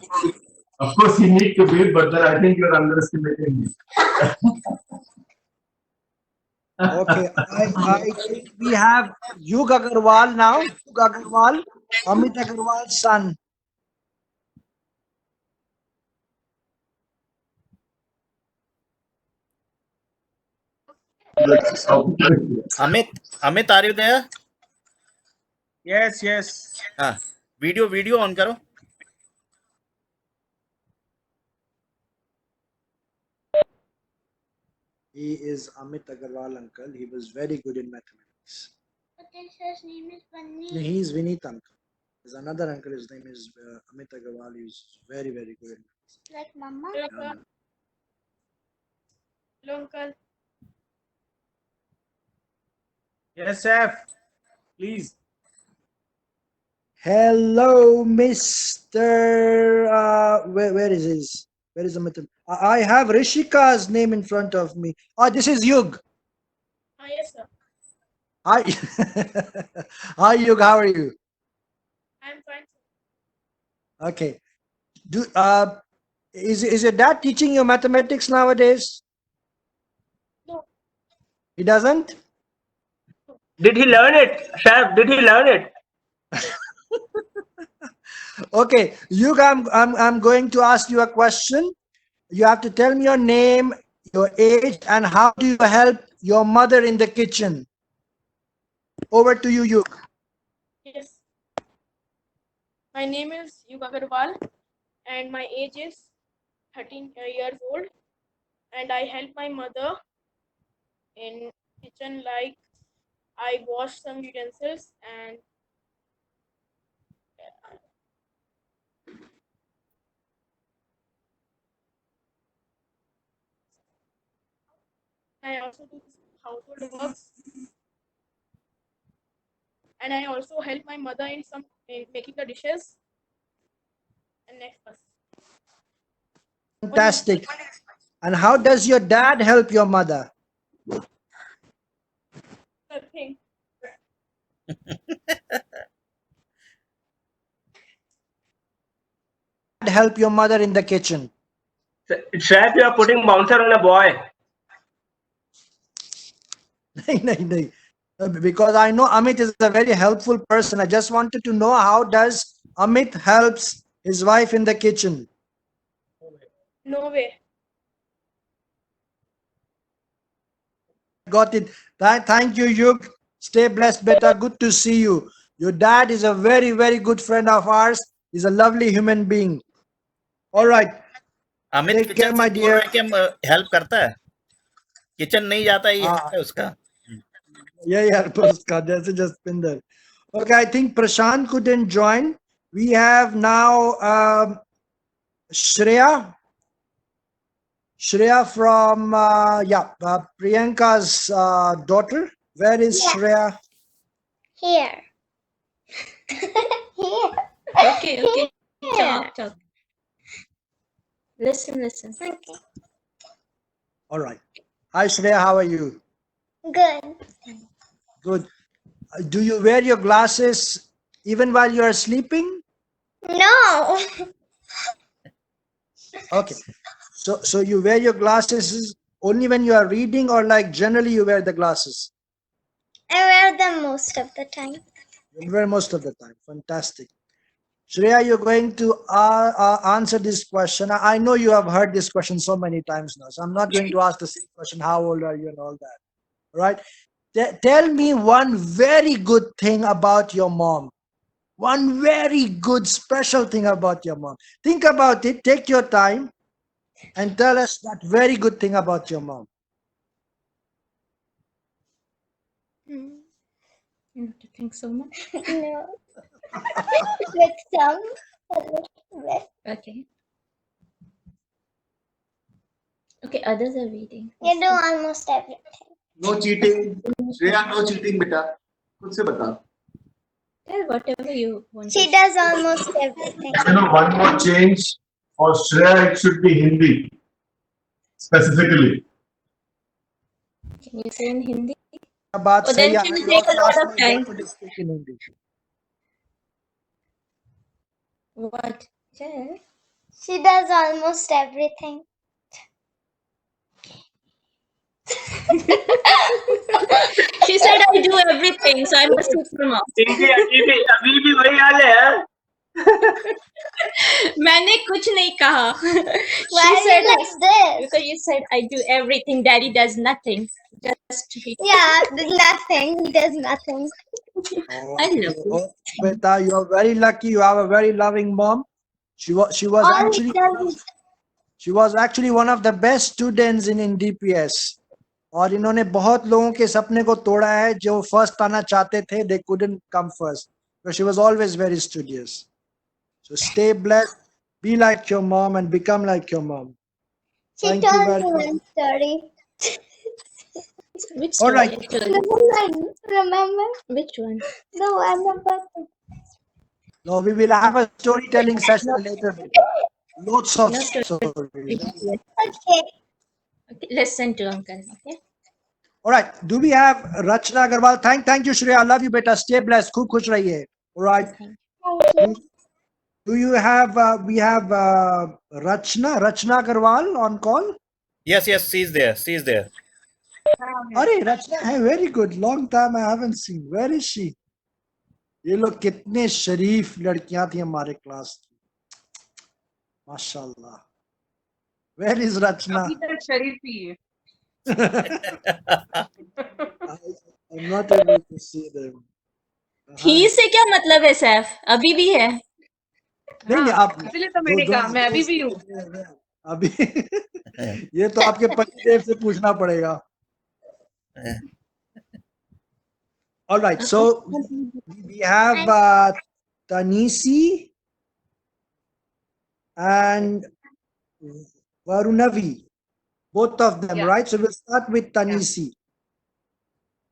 Of course, he needs to be, but then I think you're underestimating me. Okay, I think we have Yug Agarwal now. Yug Agarwal, Amit Agarwal's son. Amit, are you there? Yes. हाँ, video on करो. He is Amit Agarwal uncle. He was very good in mathematics. But his name is Bunny. No, he is Vineet uncle. There's another uncle. His name is Amit Agarwal. He's very good in mathematics. Like Mama. Hello, uncle. Yes, chef. Please. Hello, Mr. Where is his? Where is Amit? I have Rishika's name in front of me. This is Yug. Yes, sir. Hi. Hi, Yug. How are you? I'm fine. Okay. Is your dad teaching you mathematics nowadays? No. He doesn't? Did he learn it, chef? Did he learn it? Okay, Yug, I'm going to ask you a question. You have to tell me your name, your age, and how do you help your mother in the kitchen. Over to you, Yug. Yes. My name is Yug Agarwal and my age is 13 years old and I help my mother in kitchen, like I wash some utensils and I also do household works, and I also help my mother in making the dishes. And next person. Fantastic. And how does your dad help your mother? Nothing. Help your mother in the kitchen. Trap, you are putting bouncer on a boy. No. Because I know Amit is a very helpful person. I just wanted to know, how does Amit helps his wife in the kitchen? No way. Got it. Thank you, Yug. Stay blessed, beta. Good to see you. Your dad is a very, very good friend of ours. He's a lovely human being. All right. Amit Take care, kitchen my से बोल dear. रहा है कि help करता है, kitchen नहीं जाता, ये है उसका. Yeah, जैसे Jaspinder. Okay, I think Prashant couldn't join. We have now Shreya. Shreya from Priyanka's daughter. Where is Shreya? Here. Okay. Talk. Listen. Okay. All right. Hi Shreya, how are you? Good. Good. Do you wear your glasses even while you are sleeping? No. Okay. So you wear your glasses only when you are reading, or like generally you wear the glasses? I wear them most of the time. You wear most of the time. Fantastic. Shreya, you're going to answer this question. I know you have heard this question so many times now, so I'm not going to ask the same question, how old are you and all that. All right? Tell me one very good thing about your mom. One very good, special thing about your mom. Think about it. Take your time and tell us that very good thing about your mom. You have to think so much. No. With some. A little bit. Okay, others are reading. You do almost everything. No cheating. Shreya, no cheating, beta. खुद से बता. Tell whatever you want. She does almost everything. One more change. For Shreya, it should be Hindi. Specifically. Can you say in Hindi? Baat Then sahi she will hai. take a lot of time. Speak in Hindi. What? Tell. She does almost everything. She said I do everything, so I must take them off. अभी भी वही हाल है. मैंने कुछ नहीं कहा. Why are you like this? Because you said I do everything. Daddy does nothing. Just Yeah, nothing. He does nothing. I love you. Beta, you are very lucky. You have a very loving mom. She was actually one of the best students in DPS. और इन्होंने बहुत लोगों के सपने को तोड़ा है जो फर्स्ट आना चाहते थे. They couldn't come first. But she was always very studious. So stay blessed, be like your mom, and become like your mom. She Thank you told very me much. one story. Which All story? right. Remember? Which one? The one about the... No, we will have a storytelling session later. Lots of stories. Okay. Okay, listen to Uncle. Okay. All right. Do we have Rachna Agarwal? Thank you, Shreya. I love you, beta. Stay blessed. Khub khush rahiye. All right. Do you have? We have Rachna Agarwal on call. Yes, she's there. Arey, Rachna, hey, very good. Long time I haven't seen. Where is she? ये लोग कितने शरीफ लड़कियां थी हमारे class की. माशाल्लाह. Where is Rachna? अभी तक शरीफ ही है. I'm not able to see them. ही से क्या मतलब है सैफ? अभी भी है. नहीं आप इसलिए तो मैंने कहा मैं अभी भी हूँ. अभी ये तो आपके पतिदेव से पूछना पड़ेगा. All right, so we have Tanisi and Varunavi, both of them, right? So we'll start with Tanisi.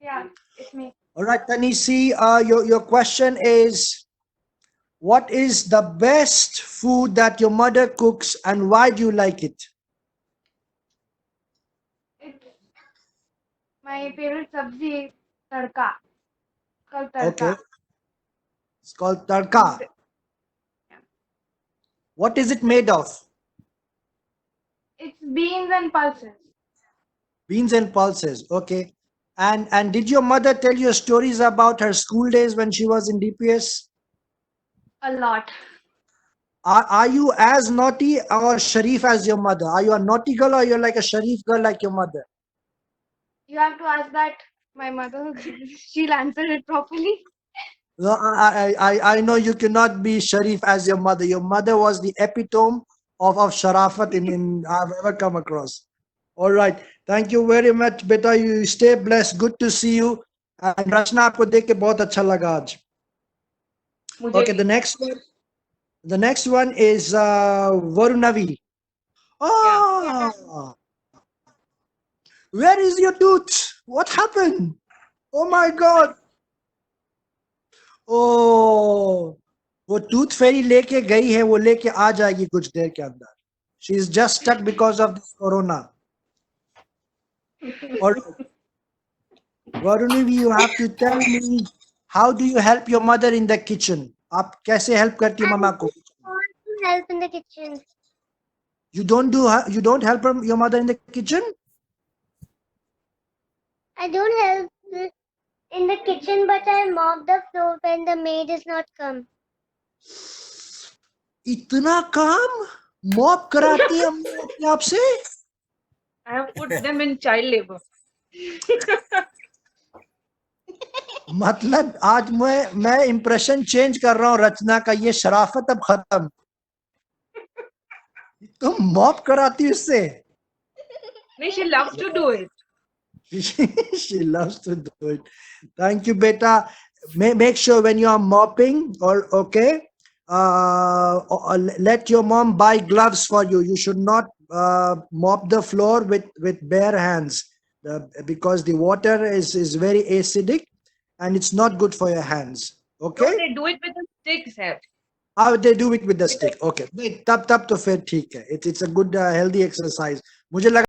Yeah, it's me. All right, Tanisi, your question is, what is the best food that your mother cooks and why do you like it? It's my favorite sabzi, tadka. It's called tadka. Okay. It's called tadka. What is it made of? It's beans and pulses. Beans and pulses. Okay. And did your mother tell you stories about her school days when she was in DPS? A lot. Are you as naughty or Sharif as your mother? Are you a naughty girl or you're like a Sharif girl like your mother? You have to ask that my mother. She'll answer it properly. No, I know you cannot be Sharif as your mother. Your mother was the epitome of Sharafat in I've ever come across. All right. Thank you very much, beta. You stay blessed. Good to see you. And Rachna, आपको देख के बहुत अच्छा लगा आज. Okay, the next one is Varunavi. Oh, where is your tooth? What happened? Oh my God. Oh, वो tooth fairy लेके गई है, वो लेके आ जाएगी कुछ देर के अंदर. She is just stuck because of this corona. Or Varunavi, you have to tell me, how do you help your mother in the kitchen? आप कैसे help करती हो मम्मा को? Help in the kitchen. You don't help your mother in the kitchen? I don't help in the kitchen, but I mop the floor when the maid is not come. इतना काम mop कराती है अपने आप से? I have put them in child labor. मतलब आज मैं इंप्रेशन चेंज कर रहा हूँ रचना का. ये शराफत अब खत्म. तुम मॉप कराती उससे? No, she loves to do it. She loves to do it. Thank you, beta. Make sure when you are mopping, or let your mom buy gloves for you. You should not mop the floor with bare hands, because the water is very acidic and it's not good for your hands. Okay? No, they do it with a stick, sir. How they do it with the stick? Okay. तब तो फिर ठीक है. It's a good healthy exercise. मुझे लगा